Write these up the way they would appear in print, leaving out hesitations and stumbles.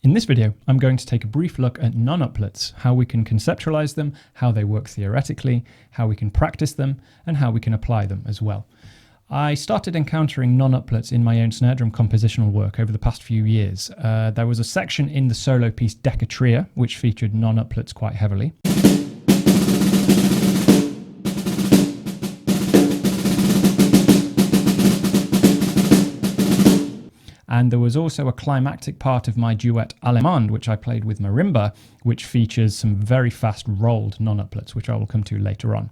In this video, I'm going to take a brief look at nonuplets, how we can conceptualize them, how they work theoretically, how we can practice them, and how we can apply them as well. I started encountering nonuplets in my own snare drum compositional work over the past few years. There was a section in the solo piece Decatria, which featured nonuplets quite heavily. And there was also a climactic part of my duet Allemand, which I played with marimba, which features some very fast rolled nonuplets, which I will come to later on.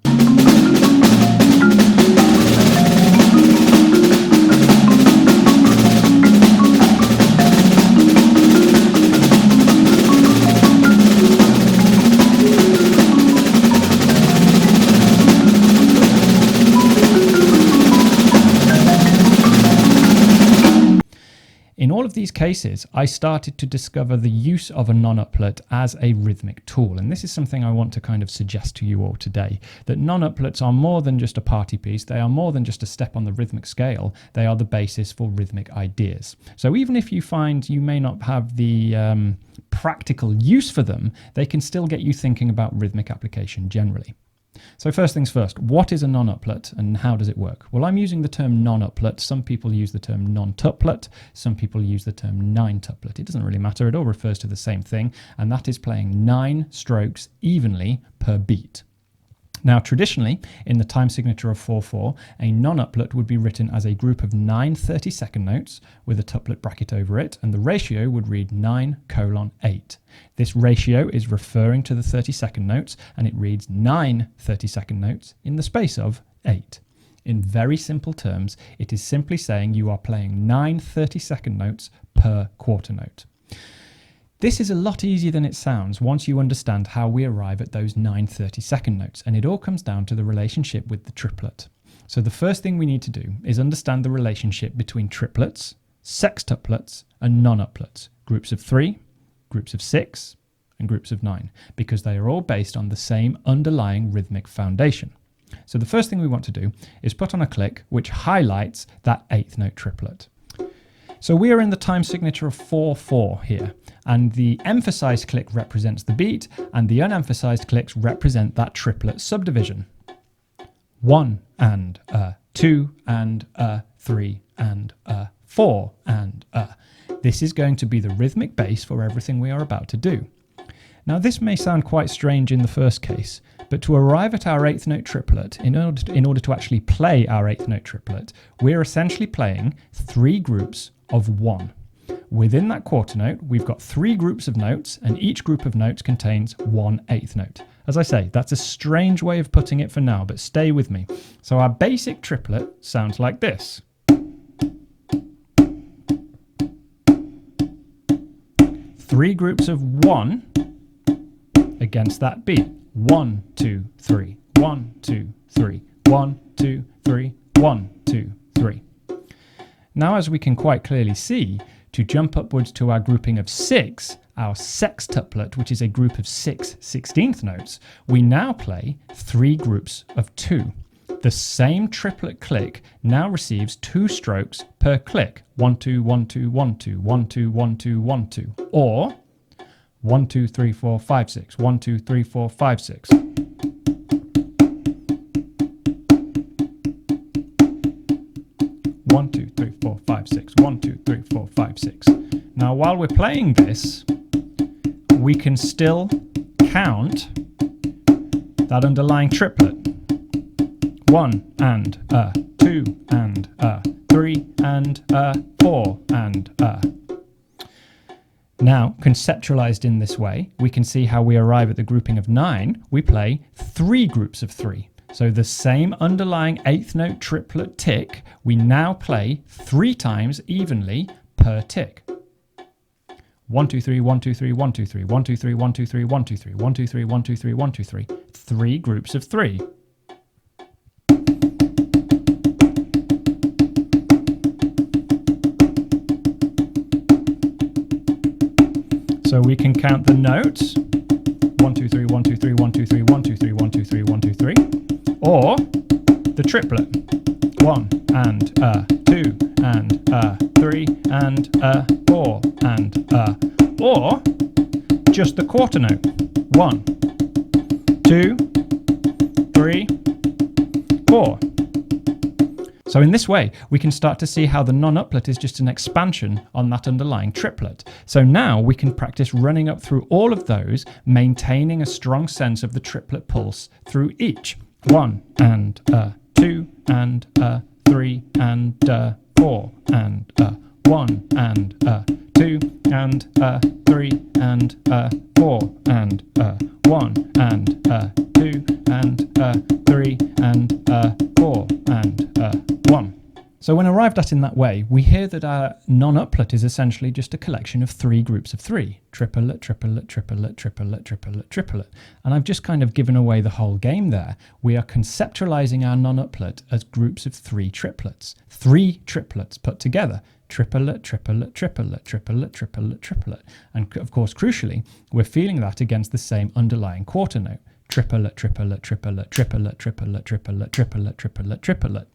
In all of these cases, I started to discover the use of a nonuplet as a rhythmic tool. And this is something I want to kind of suggest to you all today, that nonuplets are more than just a party piece. They are more than just a step on the rhythmic scale. They are the basis for rhythmic ideas. So even if you find you may not have the practical use for them, they can still get you thinking about rhythmic application generally. So first things first, what is a nonuplet and how does it work? Well, I'm using the term nonuplet. Some people use the term nontuplet. Some people use the term ninetuplet. It doesn't really matter. It all refers to the same thing, and that is playing 9 strokes evenly per beat. Now, traditionally, in the time signature of 4/4, a nonuplet would be written as a group of 9 30-second notes with a tuplet bracket over it, and the ratio would read 9:8. This ratio is referring to the 30-second notes, and it reads 9 30-second notes in the space of 8. In very simple terms, it is simply saying you are playing 9 30-second notes per quarter note. This is a lot easier than it sounds once you understand how we arrive at those 9 30-second notes, and it all comes down to the relationship with the triplet. So the first thing we need to do is understand the relationship between triplets, sextuplets, and nonuplets, groups of 3, groups of 6, and groups of 9, because they are all based on the same underlying rhythmic foundation. So the first thing we want to do is put on a click which highlights that 8th note triplet. So we are in the time signature of 4/4 here, and the emphasized click represents the beat, and the unemphasized clicks represent that triplet subdivision. 1 and 2 and 3 and 4 and This is going to be the rhythmic base for everything we are about to do. Now, this may sound quite strange in the first case, but to arrive at our 8th note triplet, in order to actually play our 8th note triplet, we're essentially playing 3 groups of 1. Within that quarter note, we've got 3 groups of notes, and each group of notes contains 1/8 note. As I say, that's a strange way of putting it for now, but stay with me. So our basic triplet sounds like this. 3 groups of 1 against that beat. 1, 2, 3, 1, 2, 3, 1, 2, 3, 1, 2, 3. Now, as we can quite clearly see, to jump upwards to our grouping of 6, our sextuplet, which is a group of 6 16th notes, we now play 3 groups of 2. The same triplet click now receives 2 strokes per click. 1, 2, 1, 2, 1, 2, 1, 2, 1, 2, 1, 2, or 1, 2, 3, 4, 5, 6, 1, 2, 3, 4, 5, 6. One, 2, 3, 4, 5, 6. 1, 2, 3, 4, 5, 6. Now, while we're playing this, we can still count that underlying triplet. 1 and 2 and 3 and 4 and Now, conceptualized in this way, we can see how we arrive at the grouping of 9. We play 3 groups of 3. So the same underlying 8th note triplet tick, we now play 3 times evenly per tick. 1, 2, 3, 1, 2, 3, 1, 2, 3, 1, 2, 3, 1, 2, 3, 1, 2, 3, 1, 2, 3, 1, 2, 3, 1, 2, 3. 3 groups of 3. So we can count the notes. 1, 2, 3, 1, 2, 3, 1, 2, 3, 1, 2, 3, 1, 2, 3, 1, 2, 3. Or the triplet. 1 and 2 and 3 and 4 and or just the quarter note. 1, 2, 3, 4. So in this way, we can start to see how the nonuplet is just an expansion on that underlying triplet. So now we can practice running up through all of those, maintaining a strong sense of the triplet pulse through each. 1 and 2 and 3 and 4 and 1 and 2 and 3 and 4 and 1 and 2 and 3 and 4 and 1. So when arrived at in that way, we hear that our nonuplet is essentially just a collection of 3 groups of 3. Triplet, triplet, triplet, triplet, triplet, triplet. And I've just kind of given away the whole game there. We are conceptualizing our nonuplet as groups of 3 triplets. 3 triplets put together. Triplet, triplet, triplet, triplet, triplet, triplet. And of course, crucially, we're feeling that against the same underlying quarter note. Triplet, triplet, triplet, triplet, triplet, triplet, triplet, triplet, triplet.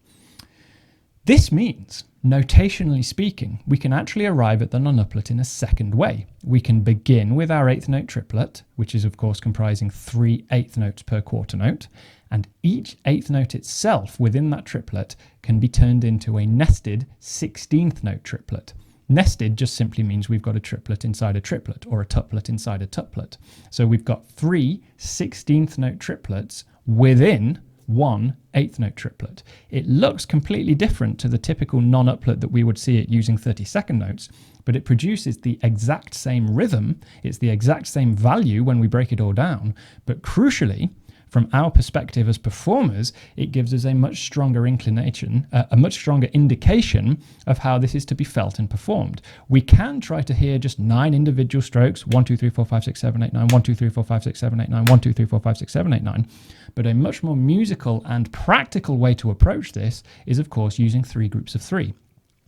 This means, notationally speaking, we can actually arrive at the nonuplet in a second way. We can begin with our 8th note triplet, which is of course comprising 3 8th notes per quarter note, and each 8th note itself within that triplet can be turned into a nested 16th note triplet. Nested just simply means we've got a triplet inside a triplet, or a tuplet inside a tuplet. So we've got 3 16th note triplets within 1 8th note triplet. It looks completely different to the typical nonuplet that we would see it using 32nd notes, but it produces the exact same rhythm. It's the exact same value when we break it all down, but crucially, from our perspective as performers, it gives us a much stronger inclination, a much stronger indication of how this is to be felt and performed. We can try to hear just 9 individual strokes, 1, 2, 3, 4, 5, 6, 7, 8, 9, 1, 2, 3, 4, 5, 6, 7, 8, 9, 1, 2, 3, 4, 5, 6, 7, 8, 9. But a much more musical and practical way to approach this is, of course, using 3 groups of 3.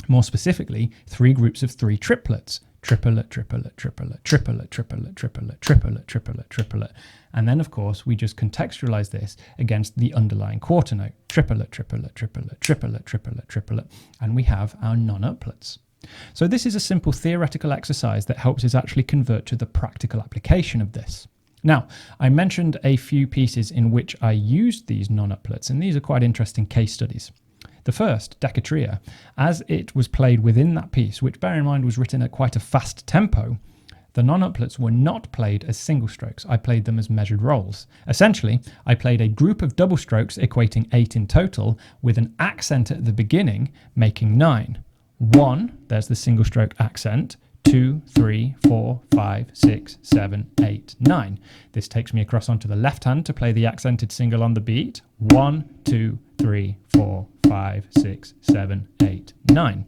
More specifically, 3 groups of 3 triplets. Triplet, triplet, triplet, triplet, triplet, triplet, triplet, triplet, triplet. And then, of course, we just contextualize this against the underlying quarter note. Triplet, triplet, triplet, triplet, triplet, triplet. And we have our nonuplets. So this is a simple theoretical exercise that helps us actually convert to the practical application of this. Now, I mentioned a few pieces in which I used these nonuplets, and these are quite interesting case studies. The first, Decatria, as it was played within that piece, which bear in mind was written at quite a fast tempo, the nonuplets were not played as single strokes. I played them as measured rolls. Essentially, I played a group of double strokes equating 8 in total with an accent at the beginning, making 9. 1, there's the single stroke accent. 2, 3, 4, 5, 6, 7, 8, 9. This takes me across onto the left hand to play the accented single on the beat. 1, 2, 3, 4, 5, 6, 7, 8, 9.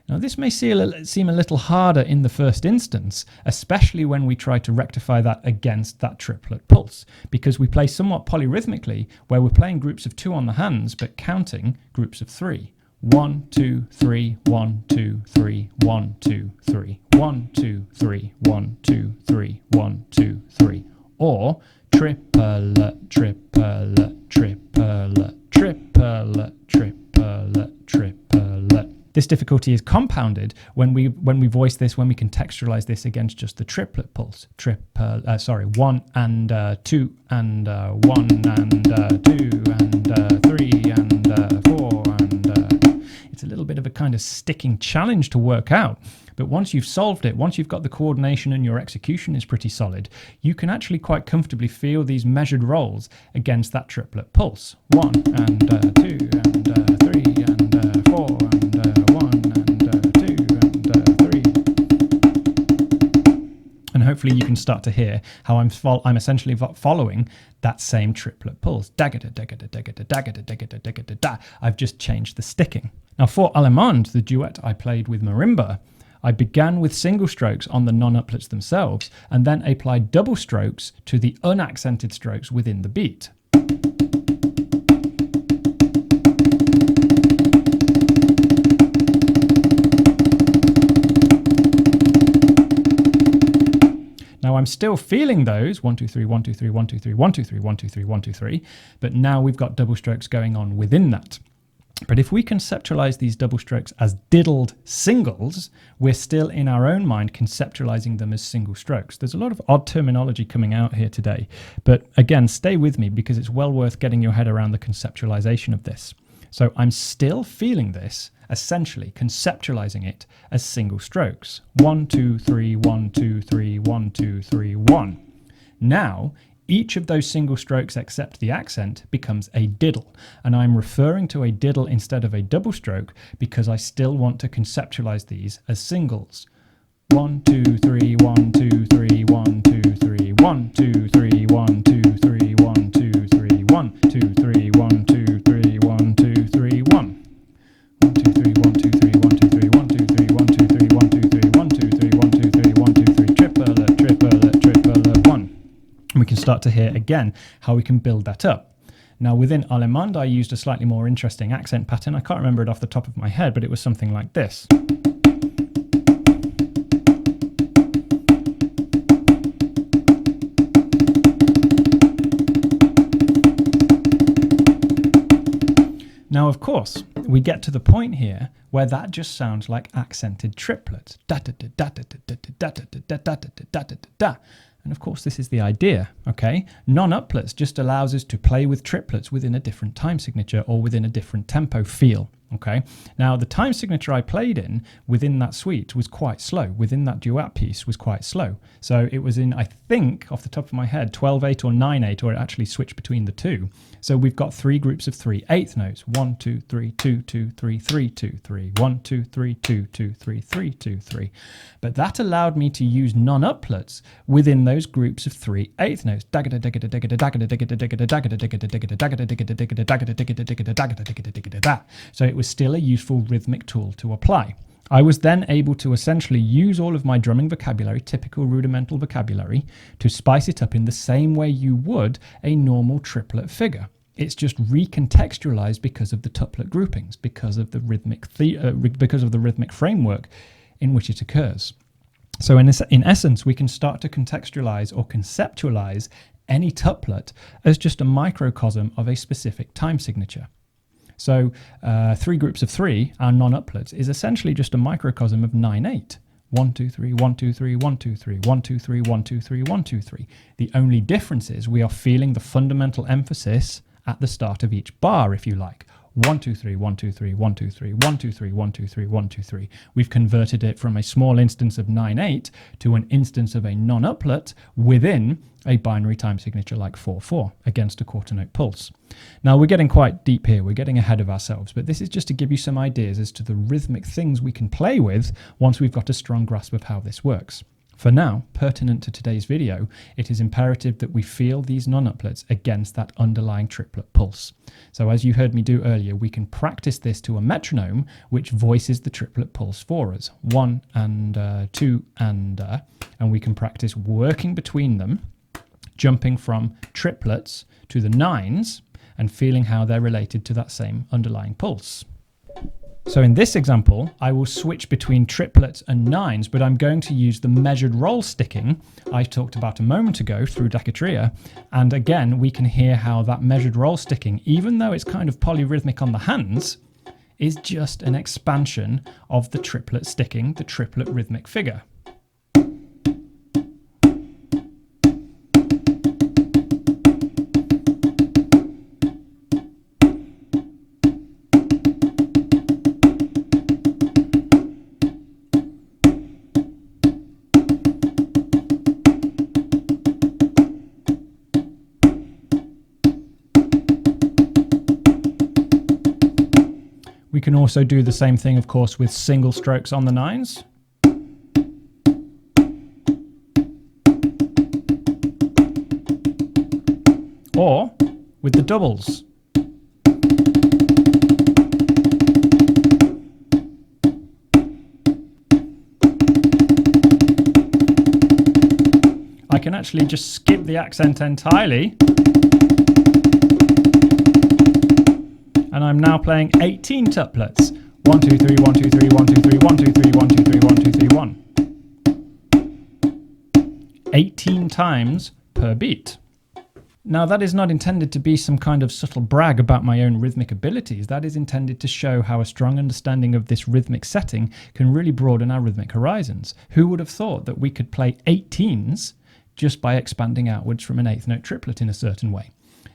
Now this may seem a little harder in the first instance, especially when we try to rectify that against that triplet pulse, because we play somewhat polyrhythmically, where we're playing groups of 2 on the hands, but counting groups of 3. 1, 2, 3, 1, 2, 3, 1, 2, 3, 1, 2, 3, 1, 2, 3, 1, 2, 3, or triplet, triplet, triplet, triplet, triplet, triplet. This difficulty is compounded when we voice this, when we contextualize this against just the triplet pulse. 1 and 2 and 1 and 2 and 3 and 4 and it's a little bit of a kind of sticking challenge to work out. But once you've solved it, once you've got the coordination and your execution is pretty solid, you can actually quite comfortably feel these measured rolls against that triplet pulse. 1 and 2 and 3 and 4 and 1 and 2 and 3. And hopefully you can start to hear how I'm essentially following that same triplet pulse. Dagada, dagada, dagada, dagada, dagada, dagada, da. I've just changed the sticking. Now for Allemand, the duet I played with marimba, I began with single strokes on the nonuplets themselves and then applied double strokes to the unaccented strokes within the beat. Now I'm still feeling those 1, 2, 3, 1, 2, 3, 1, 2, 3, 1, 2, 3, 1, 2, 3, 1, 2, 3, but now we've got double strokes going on within that. But if we conceptualize these double strokes as diddled singles, we're still in our own mind conceptualizing them as single strokes. There's a lot of odd terminology coming out here today, but again, stay with me because it's well worth getting your head around the conceptualization of this. So I'm still feeling this, essentially conceptualizing it as single strokes. 1, 2, 3, 1, 2, 3, 1, 2, 3, 1. Now, each of those single strokes except the accent becomes a diddle, and I'm referring to a diddle instead of a double stroke because I still want to conceptualize these as singles. 1, 2, 3, 1, 2, 3, 1, 2, 3, 1, 2, 3, 1, 2, 3, 1, 2, 3, 1, 2, 3, 1, 2, 3, 1, 2, 3, 1. 1, 2, 3, 1, 2, 3, 1, 2, 3, 1, 2, 3, 1, 2, 3, 1, 2, 3, 1, 2, 3, 1, 2, 3, 1, 2, 3, triplet, triplet, triplet, 1. And we can start to hear again how we can build that up. Now within Allemand I used a slightly more interesting accent pattern. I can't remember it off the top of my head, but it was something like this. Now of course we get to the point here where that just sounds like accented triplets. Da da da da da da da da da da da da da. And of course this is the idea, okay? Nonuplets just allows us to play with triplets within a different time signature or within a different tempo feel, okay? Now the time signature I played in within that suite was quite slow, within that duet piece was quite slow. So it was in, I think, off the top of my head, 12/8 or 9/8, or it actually switched between the two. So we've got 3 groups of 3 eighth notes. 1, 2, 3, 2, 2, 3, 3, 2, 3. 1, 2, 3, 2, 2, 3, 3, 2, 3. But that allowed me to use nonuplets within those groups of 3 eighth notes. So it was still a useful rhythmic tool to apply. I was then able to essentially use all of my drumming vocabulary, typical rudimental vocabulary, to spice it up in the same way you would a normal triplet figure. It's just recontextualized because of the tuplet groupings, because of the rhythmic framework in which it occurs. So in essence, we can start to contextualize or conceptualize any tuplet as just a microcosm of a specific time signature. So 3 groups of 3, our nonuplets, is essentially just a microcosm of 9/8. 1, 2, 3, 1, 2, 3, 1, 2, 3, 1, 2, 3, 1, 2, 3, 1, 2, 3. The only difference is we are feeling the fundamental emphasis at the start of each bar, if you like. 1, 2, 3, 1, 2, 3, 1, 2, 3, 1, 2, 3, 1, 2, 3, 1, 2, 3. We've converted it from a small instance of 9/8 to an instance of a nonuplet within a binary time signature like 4/4 against a quarter note pulse. Now we're getting quite deep here, we're getting ahead of ourselves, but this is just to give you some ideas as to the rhythmic things we can play with once we've got a strong grasp of how this works. For now, pertinent to today's video, it is imperative that we feel these nonuplets against that underlying triplet pulse. So as you heard me do earlier, we can practice this to a metronome which voices the triplet pulse for us. 1 and 2 and we can practice working between them, jumping from triplets to the 9s and feeling how they're related to that same underlying pulse. So in this example, I will switch between triplets and 9s, but I'm going to use the measured roll sticking I talked about a moment ago through Decatria. And again, we can hear how that measured roll sticking, even though it's kind of polyrhythmic on the hands, is just an expansion of the triplet sticking, the triplet rhythmic figure. We can also do the same thing, of course, with single strokes on the 9s. Or with the doubles. I can actually just skip the accent entirely. And I'm now playing 18 tuplets. 1, 2, 3, 1, 2, 3, 1, 2, 3, 1, 2, 3, 1, 2, 3, 1, 2, 3, 1. 18 times per beat. Now, that is not intended to be some kind of subtle brag about my own rhythmic abilities. That is intended to show how a strong understanding of this rhythmic setting can really broaden our rhythmic horizons. Who would have thought that we could play 18s just by expanding outwards from an eighth note triplet in a certain way?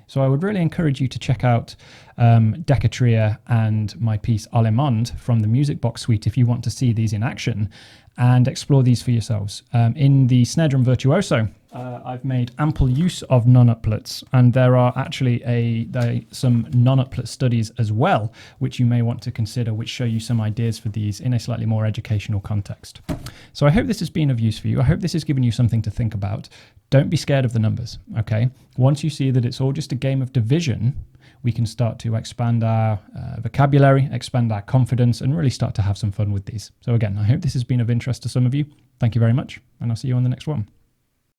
So I would really encourage you to check out Decatria and my piece Allemand from the Music Box suite if you want to see these in action and explore these for yourselves. In the Snare Drum Virtuoso, I've made ample use of nonuplets, and there are actually some nonuplet studies as well, which you may want to consider, which show you some ideas for these in a slightly more educational context. So I hope this has been of use for you. I hope this has given you something to think about. Don't be scared of the numbers, okay? Once you see that it's all just a game of division, we can start to expand our vocabulary, expand our confidence, and really start to have some fun with these. So again, I hope this has been of interest to some of you. Thank you very much, and I'll see you on the next one.